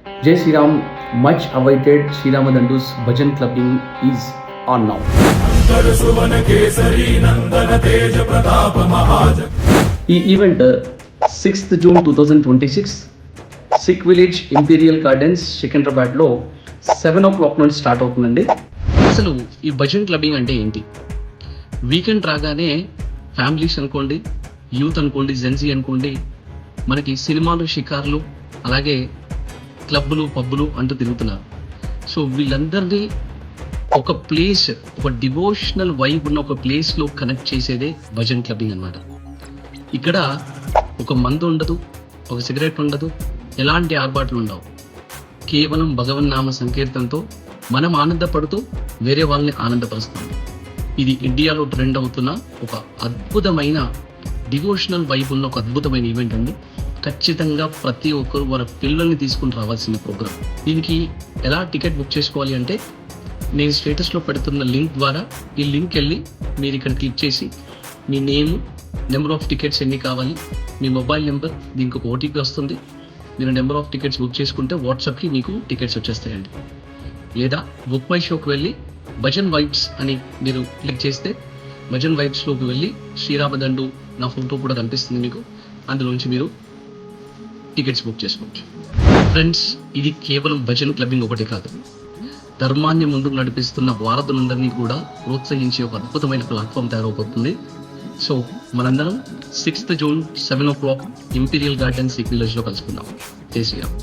Jai Sri Ram, much awaited Sri Ramadandu's Bhajan clubbing is on now. ఈ event 6th June 2026 Sikh village imperial gardens సికింద్రాబాద్లో 7 o'clock నుండి start అవుతుందండి. అసలు ఈ bhajan clubbing అంటే ఏంటి? వీకెండ్ రాగానే ఫ్యామిలీస్ అనుకోండి, యూత్ అనుకోండి, జెన్సీ అనుకోండి, మనకి సినిమాలు, షికార్లు, అలాగే క్లబ్బులు, పబ్బులు అంటూ తిరుగుతున్నారు. సో వీళ్ళందరినీ ఒక ప్లేస్, ఒక డివోషనల్ వైబ్ ఉన్న ఒక ప్లేస్లో కనెక్ట్ చేసేదే భజన్ క్లబ్బింగ్ అన్నమాట. ఇక్కడ ఒక మందు ఉండదు, ఒక సిగరెట్ ఉండదు, ఎలాంటి ఆర్భాట్లు ఉండవు. కేవలం భగవన్నామ సంకీర్తనతో మనం ఆనందపడుతూ వేరే వాళ్ళని ఆనందపరుస్తాం. ఇది ఇండియాలో ట్రెండ్ అవుతున్న ఒక అద్భుతమైన డివోషనల్ వైబ్ ఉన్న ఒక అద్భుతమైన ఈవెంట్ అండి. ఖచ్చితంగా ప్రతి ఒక్కరు వాళ్ళ పిల్లల్ని తీసుకుని రావాల్సిన ప్రోగ్రామ్. దీనికి ఎలా టికెట్ బుక్ చేసుకోవాలి అంటే, నేను స్టేటస్లో పెడుతున్న లింక్ ద్వారా ఈ లింక్ వెళ్ళి మీరు ఇక్కడ క్లిక్ చేసి మీ నేమ్, నెంబర్ ఆఫ్ టికెట్స్ ఎన్ని కావాలి, మీ మొబైల్ నెంబర్, దీనికి ఒక ఓటీపీ వస్తుంది. మీరు నెంబర్ ఆఫ్ టికెట్స్ బుక్ చేసుకుంటే వాట్సాప్కి మీకు టికెట్స్ వచ్చేస్తాయండి. లేదా బుక్ మై షోకి వెళ్ళి భజన్ వైబ్స్ అని మీరు క్లిక్ చేస్తే భజన్ వైబ్స్లోకి వెళ్ళి శ్రీరామదండు నా ఫోటో కూడా కనిపిస్తుంది మీకు. అందులోంచి మీరు టికెట్స్ బుక్ చేసుకోవచ్చు. ఫ్రెండ్స్, ఇది కేవలం భజన్ క్లబ్బింగ్ ఒకటి కాదు, ధర్మాన్ని ముందుకు నడిపిస్తున్న వారధులందరినీ కూడా ప్రోత్సహించే ఒక అద్భుతమైన ప్లాట్ఫామ్ తయారవబోతుంది. సో మనందరం 6th June 7 o'clock imperial gardens sick విలేజ్లో కలుసుకుందాం. జై శ్రీరామ్.